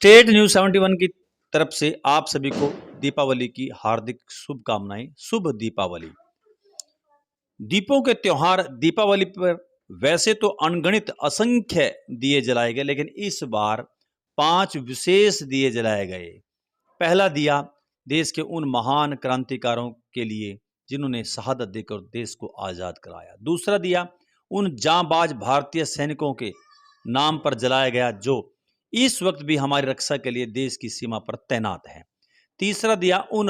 State news 71 की तरफ से आप सभी को दीपावली की हार्दिक शुभकामनाएं। शुभ दीपावली। दीपों के त्योहार दीपावली पर वैसे तो अनगणित असंख्य दिए जलाए गए, लेकिन इस बार 5 विशेष दिए जलाए गए। पहला दिया देश के उन महान क्रांतिकारों के लिए जिन्होंने शहादत देकर देश को आजाद कराया। दूसरा दिया उन जांबाज भारतीय सैनिकों के नाम पर जलाया गया जो इस वक्त भी हमारी रक्षा के लिए देश की सीमा पर तैनात हैं। तीसरा दिया उन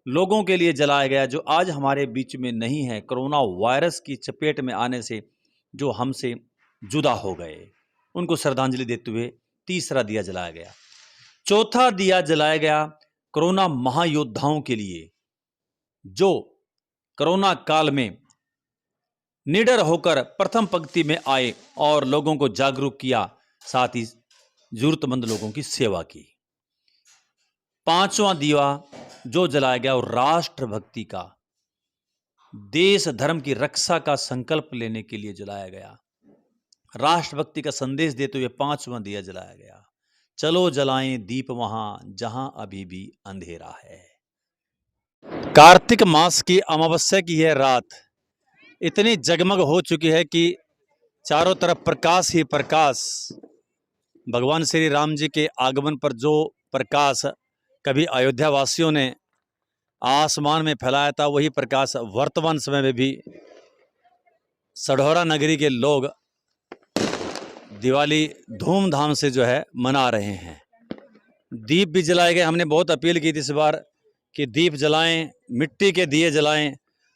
लोगों के लिए जलाया गया जो आज हमारे बीच में नहीं है, कोरोना वायरस की चपेट में आने से जो हमसे जुदा हो गए, उनको श्रद्धांजलि देते हुए तीसरा दिया जलाया गया। चौथा दिया जलाया गया कोरोना महायोद्धाओं के लिए जो कोरोना काल में निडर होकर प्रथम पंक्ति में आए और लोगों को जागरूक किया, साथ ही जरूरतमंद लोगों की सेवा की। पांचवा दिया जो जलाया गया और राष्ट्रभक्ति का, देश धर्म की रक्षा का संकल्प लेने के लिए जलाया गया। राष्ट्रभक्ति का संदेश देते हुए पांचवा दिया जलाया गया। चलो जलाएं दीप वहां जहां अभी भी अंधेरा है। कार्तिक मास की अमावस्या की यह रात इतनी जगमग हो चुकी है कि चारों तरफ प्रकाश ही प्रकाश। भगवान श्री राम जी के आगमन पर जो प्रकाश कभी अयोध्या वासियों ने आसमान में फैलाया था, वही प्रकाश वर्तमान समय में भी सढौरा नगरी के लोग दिवाली धूमधाम से जो है मना रहे हैं। दीप भी जलाए गए। हमने बहुत अपील की थी इस बार कि दीप जलाएं, मिट्टी के दिए जलाएं,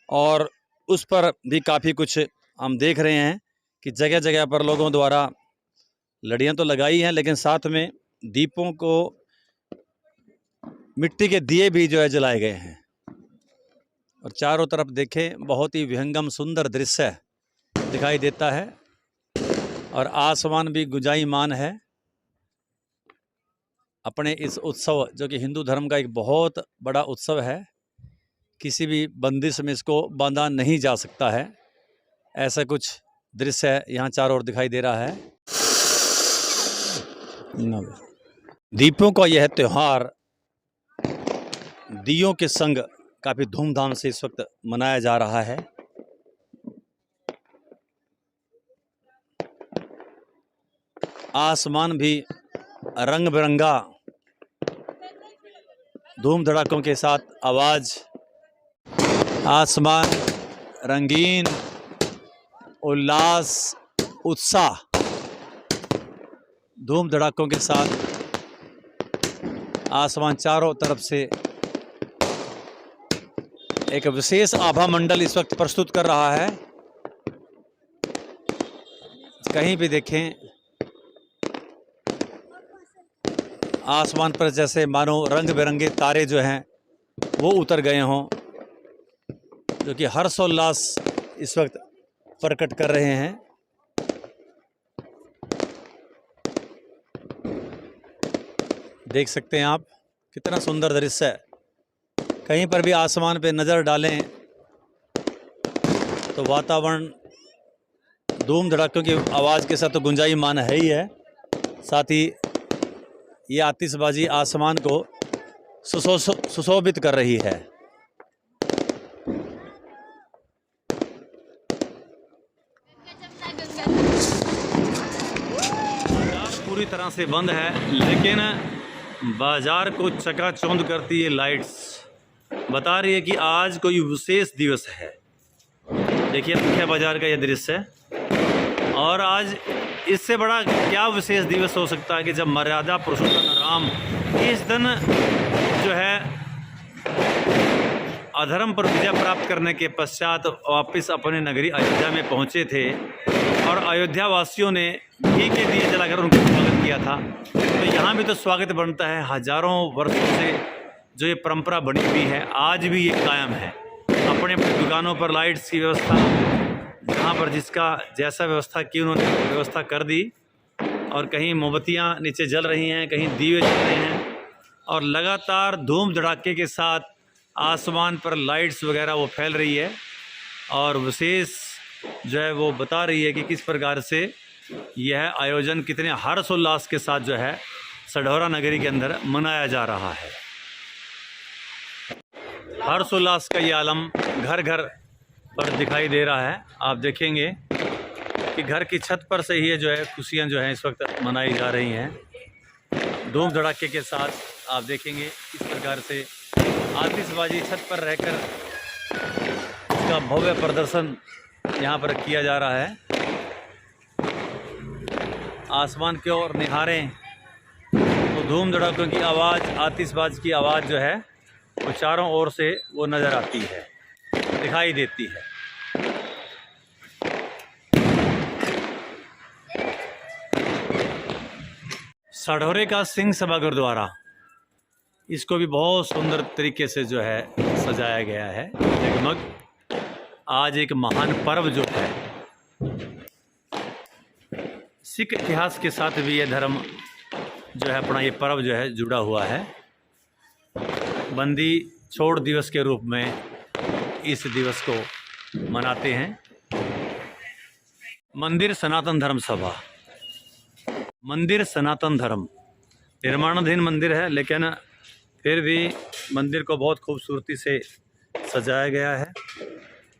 और उस पर भी काफ़ी कुछ हम देख रहे हैं कि जगह जगह पर लोगों द्वारा लड़ियां तो लगाई हैं, लेकिन साथ में दीपों को मिट्टी के दिए भी जो है जलाए गए हैं। और चारों तरफ देखें, बहुत ही विहंगम सुंदर दृश्य दिखाई देता है और आसमान भी गुंजायमान है। अपने इस उत्सव जो कि हिंदू धर्म का एक बहुत बड़ा उत्सव है, किसी भी बंदिश में इसको बांधा नहीं जा सकता है। ऐसा कुछ दृश्य यहाँ चारों ओर दिखाई दे रहा है। दीपों का यह त्यौहार दियों के संग काफी धूमधाम से इस वक्त मनाया जा रहा है। आसमान भी रंग बिरंगा धूम धड़ाकों के साथ आवाज, आसमान रंगीन, उल्लास, उत्साह, धूम धड़ाकों के साथ आसमान चारों तरफ से एक विशेष आभा मंडल इस वक्त प्रस्तुत कर रहा है। कहीं भी देखें आसमान पर जैसे मानो रंग बिरंगे तारे जो हैं वो उतर गए हों, जो कि हर्षोल्लास इस वक्त प्रकट कर रहे हैं। देख सकते हैं आप कितना सुंदर दृश्य है। कहीं पर भी आसमान पे नज़र डालें तो वातावरण धूम धड़ाकों की आवाज़ के साथ तो गुंजायमान है ही है, साथ ही ये आतिशबाजी आसमान को सुशोभित कर रही है। पूरी तरह से बंद है, लेकिन बाजार को चकाचौंध करती है लाइट्स। बता रही है कि आज कोई विशेष दिवस है। देखिए मुख्य बाजार का यह दृश्य है। और आज इससे बड़ा क्या विशेष दिवस हो सकता है कि जब मर्यादा पुरुषोत्तम राम इस दिन जो है अधर्म पर विजय प्राप्त करने के पश्चात वापस अपने नगरी अयोध्या में पहुंचे थे और अयोध्या वासियों ने घी के दिए जलाकर उनका स्वागत किया था। तो यहाँ भी तो स्वागत बनता है। हजारों वर्षों से जो ये परंपरा बनी हुई है, आज भी ये कायम है। अपने अपनी दुकानों पर लाइट्स की व्यवस्था, जहाँ पर जिसका जैसा व्यवस्था की उन्होंने व्यवस्था कर दी, और कहीं मोमबत्तियाँ नीचे जल रही हैं, कहीं दीवे जल रहे हैं, और लगातार धूम धड़ाके के साथ आसमान पर लाइट्स वगैरह वो फैल रही है। और विशेष जो है वो बता रही है कि किस प्रकार से यह आयोजन कितने हर्षोल्लास के साथ जो है सढौरा नगरी के अंदर मनाया जा रहा है। हर्षोल्लास का ये आलम घर घर पर दिखाई दे रहा है। आप देखेंगे कि घर की छत पर से ही जो है खुशियाँ जो हैं इस वक्त मनाई जा रही हैं। धूम धड़ाके के साथ आप देखेंगे इस प्रकार से आतिशबाजी छत पर रहकर इसका भव्य प्रदर्शन यहाँ पर किया जा रहा है। आसमान की ओर निहारें तो धूम धड़ाकों की आवाज़, आतिशबाजी की आवाज़ जो है वो चारों ओर से वो नज़र आती है, दिखाई देती है। सढौरे का सिंह सभा गुरुद्वारा, इसको भी बहुत सुंदर तरीके से जो है सजाया गया है जगमग। आज एक महान पर्व जो है, सिख इतिहास के साथ भी ये धर्म जो है अपना ये पर्व जो है जुड़ा हुआ है। बंदी छोड़ दिवस के रूप में इस दिवस को मनाते हैं। मंदिर सनातन धर्म सभा, मंदिर सनातन धर्म निर्माणाधीन मंदिर है, लेकिन फिर भी मंदिर को बहुत खूबसूरती से सजाया गया है।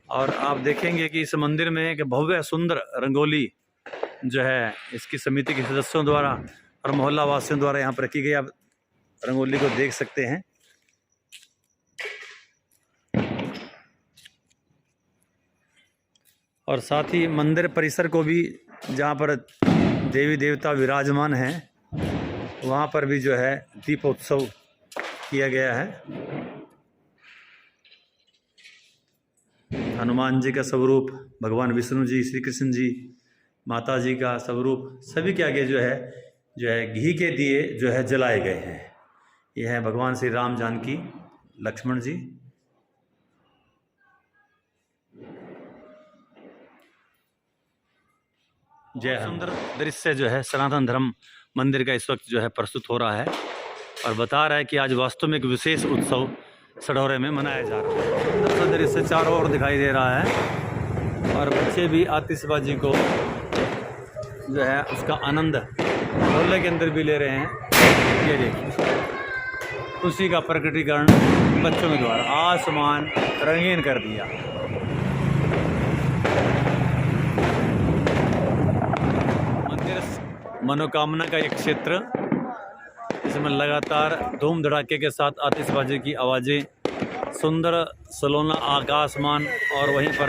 और आप देखेंगे कि इस मंदिर में एक भव्य सुंदर रंगोली जो है इसकी समिति के सदस्यों द्वारा और मोहल्ला वासियों द्वारा यहाँ पर रखी गई। आप रंगोली को देख सकते हैं। और साथ ही मंदिर परिसर को भी, जहाँ पर देवी देवता विराजमान हैं, वहाँ पर भी जो है दीपोत्सव किया गया है। हनुमान जी का स्वरूप, भगवान विष्णु जी, श्री कृष्ण जी, माता जी का स्वरूप, सभी के आगे जो है घी के दिए जो है जलाए गए हैं। ये है भगवान श्री राम, जानकी, लक्ष्मण जी। जय सुंदर दृश्य जो है सनातन धर्म मंदिर का इस वक्त जो है प्रस्तुत हो रहा है और बता रहा है कि आज वास्तव में एक विशेष उत्सव सढौरे में मनाया जा रहा है। सुंदर सा दृश्य चारों ओर दिखाई दे रहा है और बच्चे भी आतिशबाजी को जो है उसका आनंद मोहल्ले के अंदर भी ले रहे हैं। ये देखिए खुशी का प्रकटीकरण बच्चों के द्वारा, आसमान रंगीन कर दिया। मंदिर मनोकामना का एक क्षेत्र, इसमें लगातार धूम धड़ाके के साथ आतिशबाजी की आवाज़ें, सुंदर सलोना आकाशमान, और वहीं पर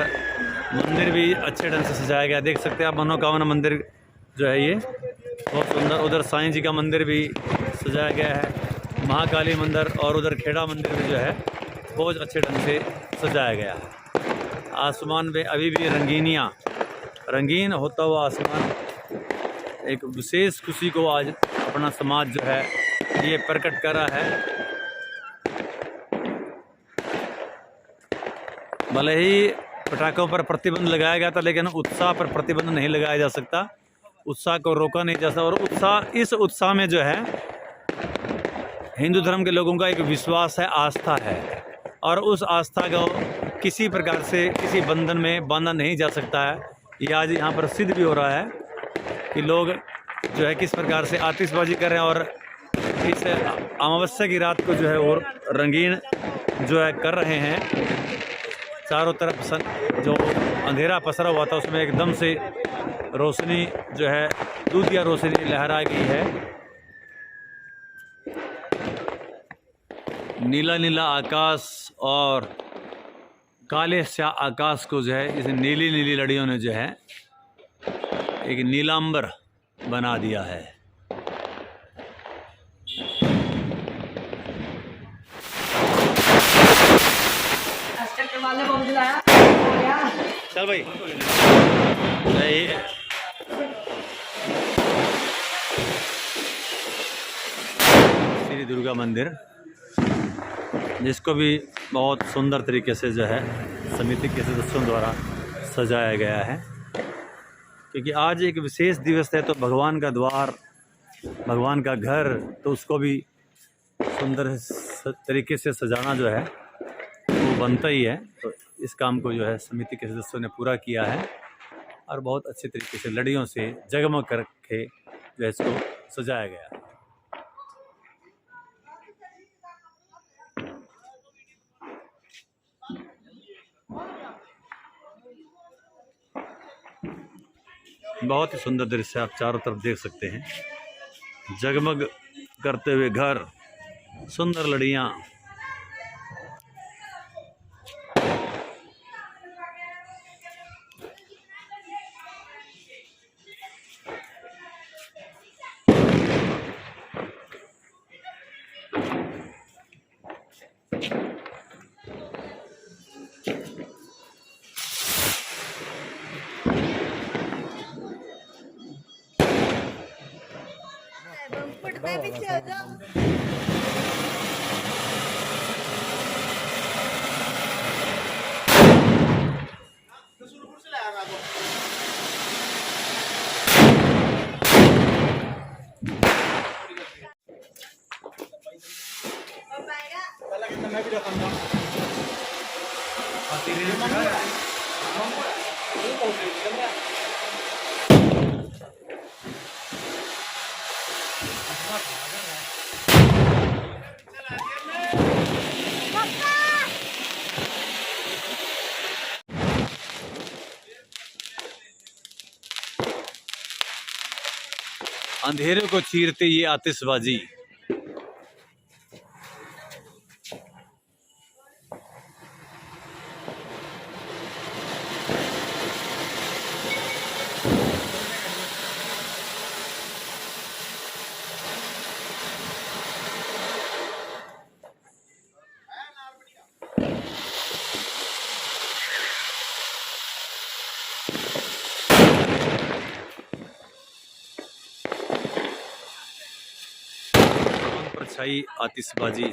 मंदिर भी अच्छे ढंग से सजाया गया। देख सकते हैं आप मनोकामना मंदिर जो है ये बहुत सुंदर। उधर साईं जी का मंदिर भी सजाया गया है, महाकाली मंदिर, और उधर खेड़ा मंदिर भी जो है बहुत अच्छे ढंग से सजाया गया है। आसमान में अभी भी रंगीन होता हुआ आसमान एक विशेष खुशी को आज अपना समाज जो है ये प्रकट कर रहा है। भले ही पटाखों पर प्रतिबंध लगाया गया था, लेकिन उत्साह पर प्रतिबंध नहीं लगाया जा सकता। उत्साह को रोका नहीं जा सकता। और इस उत्साह में जो है हिंदू धर्म के लोगों का एक विश्वास है, आस्था है, और उस आस्था को किसी प्रकार से किसी बंधन में बांधा नहीं जा सकता है। ये आज यहाँ पर सिद्ध भी हो रहा है कि लोग जो है किस प्रकार से आतिशबाजी कर रहे हैं और इस अमावस्या की रात को जो है और रंगीन जो है कर रहे हैं। चारों तरफ जो अंधेरा पसरा हुआ था उसमें एकदम से रोशनी जो है, दूधिया रोशनी लहरा गई है। नीला नीला आकाश और काले स्या आकाश को जो है इस नीली नीली लड़ियों ने जो है एक नीलांबर बना दिया है। चल भाई श्री दुर्गा मंदिर, जिसको भी बहुत सुंदर तरीके से जो है समिति के सदस्यों द्वारा सजाया गया है, क्योंकि आज एक विशेष दिवस है। तो भगवान का द्वार, भगवान का घर, तो उसको भी सुंदर तरीके से सजाना जो है वो बनता ही है। तो इस काम को जो है समिति के सदस्यों ने पूरा किया है और बहुत अच्छे तरीके से लड़ियों से जगमग करके जो है इसको सजाया गया है। बहुत ही सुंदर दृश्य आप चारों तरफ देख सकते हैं। जगमग करते हुए घर, सुंदर लड़ियाँ, अंधेरे को चीरते ये आतिशबाजी। छाई आतिशबाजी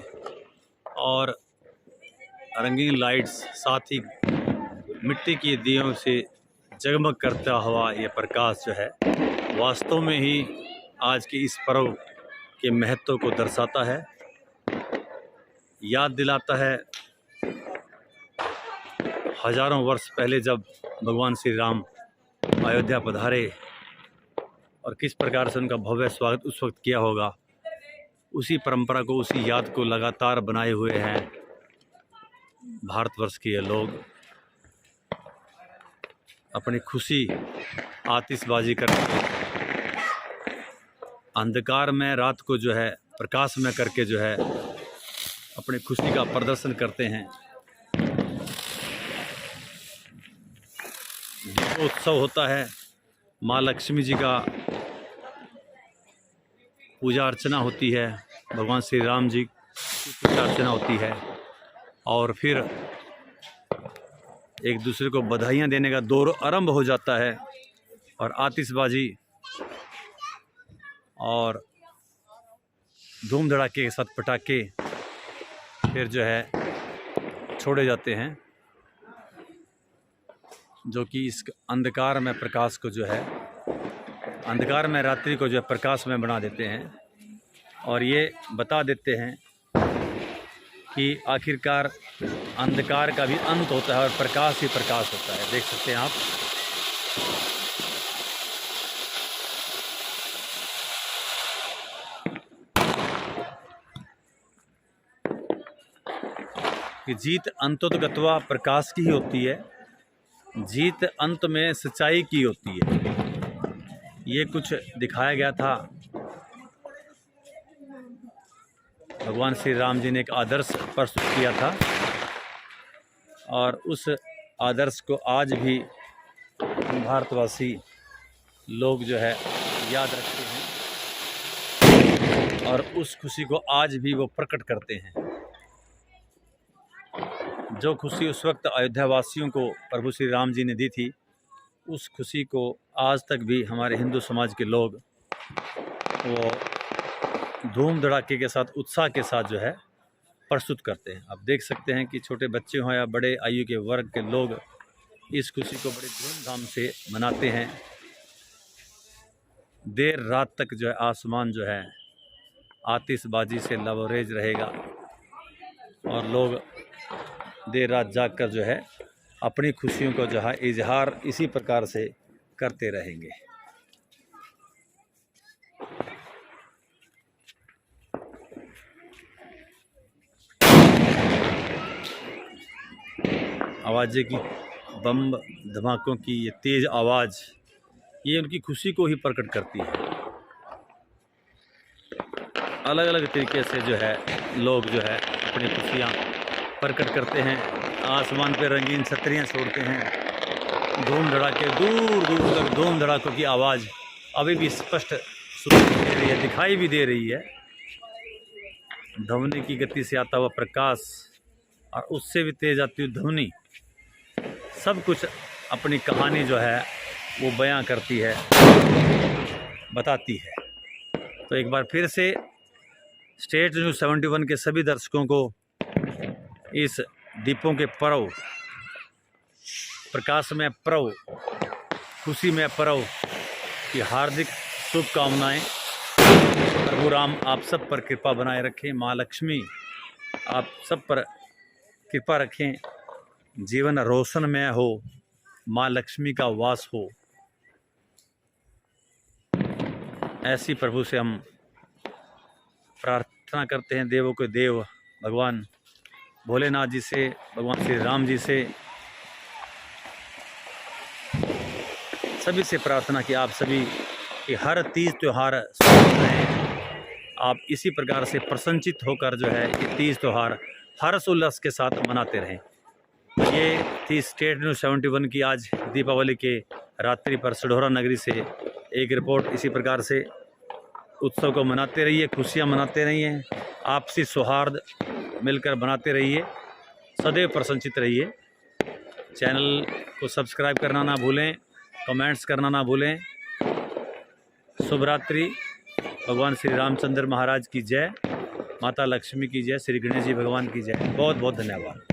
और रंगीन लाइट्स, साथ ही मिट्टी की दियों से जगमग करता हुआ ये प्रकाश जो है वास्तव में ही आज के इस पर्व के महत्व को दर्शाता है, याद दिलाता है हजारों वर्ष पहले जब भगवान श्री राम अयोध्या पधारे और किस प्रकार से उनका भव्य स्वागत उस वक्त किया होगा। उसी परंपरा को, उसी याद को लगातार बनाए हुए हैं भारतवर्ष के ये लोग। अपनी खुशी आतिशबाजी करके अंधकार में रात को जो है प्रकाश में करके जो है अपनी खुशी का प्रदर्शन करते हैं। उत्सव होता है, माँ लक्ष्मी जी का पूजा अर्चना होती है, भगवान श्री राम जी की पूजा अर्चना होती है और फिर एक दूसरे को बधाइयाँ देने का दौर आरंभ हो जाता है और आतिशबाजी और धूम धड़ाके के साथ पटाखे फिर जो है छोड़े जाते हैं, जो कि इस अंधकार में प्रकाश को जो है, अंधकार में रात्रि को जो है प्रकाश में बना देते हैं और ये बता देते हैं कि आखिरकार अंधकार का भी अंत होता है और प्रकाश ही प्रकाश होता है। देख सकते हैं आप। कि जीत अंतोतगत्वा प्रकाश की ही होती है, जीत अंत में सच्चाई की होती है। ये कुछ दिखाया गया था। भगवान श्री राम जी ने एक आदर्श प्रस्तुत किया था और उस आदर्श को आज भी भारतवासी लोग जो है याद रखते हैं और उस खुशी को आज भी वो प्रकट करते हैं। जो खुशी उस वक्त अयोध्या वासियों को प्रभु श्री राम जी ने दी थी, उस खुशी को आज तक भी हमारे हिंदू समाज के लोग वो धूम धड़ाके के साथ, उत्साह के साथ जो है प्रस्तुत करते हैं। आप देख सकते हैं कि छोटे बच्चे हों या बड़े आयु के वर्ग के लोग इस खुशी को बड़ी धूमधाम से मनाते हैं। देर रात तक जो है आसमान जो है आतिशबाजी से लबरेज रहेगा और लोग देर रात जागकर जो है अपनी खुशियों को जो है इजहार इसी प्रकार से करते रहेंगे। आवाज़ें की, बम धमाकों की ये तेज़ आवाज़, ये उनकी खुशी को ही प्रकट करती है। अलग अलग तरीके से जो है लोग जो है अपनी खुशियाँ प्रकट करते हैं। आसमान पे रंगीन छतरियाँ छोड़ते हैं। धूम धड़ाके, दूर दूर तक धूम धड़ाकों की आवाज़ अभी भी स्पष्ट सुनाई दे रही है, दिखाई भी दे रही है। ध्वनि की गति से आता हुआ प्रकाश और उससे भी तेज आती हुई ध्वनि, सब कुछ अपनी कहानी जो है वो बयां करती है, बताती है। तो एक बार फिर से स्टेट न्यूज़ 71 के सभी दर्शकों को इस दीपों के पर्व, प्रकाश में पर्व, खुशी में पर्व की हार्दिक शुभकामनाएं। प्रभु राम आप सब पर कृपा बनाए रखें। माँ लक्ष्मी आप सब पर कृपा रखें। जीवन रोशनमय हो, माँ लक्ष्मी का वास हो, ऐसी प्रभु से हम प्रार्थना करते हैं। देवों के देव भगवान भोलेनाथ जी से, भगवान श्री राम जी से, सभी से प्रार्थना कि आप सभी कि हर तीज त्यौहार सुख रहें। आप इसी प्रकार से प्रसन्नचित होकर जो है ये तीज त्यौहार हर्ष उल्लास के साथ मनाते रहें। ये थी स्टेट न्यूज़ 71 की आज दीपावली के रात्रि पर सढौरा नगरी से एक रिपोर्ट। इसी प्रकार से उत्सव को मनाते रहिए, खुशियाँ मनाते रहिए, आपसी सौहार्द मिलकर बनाते रहिए, सदैव प्रसन्नचित रहिए। चैनल को सब्सक्राइब करना ना भूलें, कमेंट्स करना ना भूलें। शुभ रात्रि। भगवान श्री रामचंद्र महाराज की जय, माता लक्ष्मी की जय, श्री गणेश जी भगवान की जय। बहुत बहुत धन्यवाद।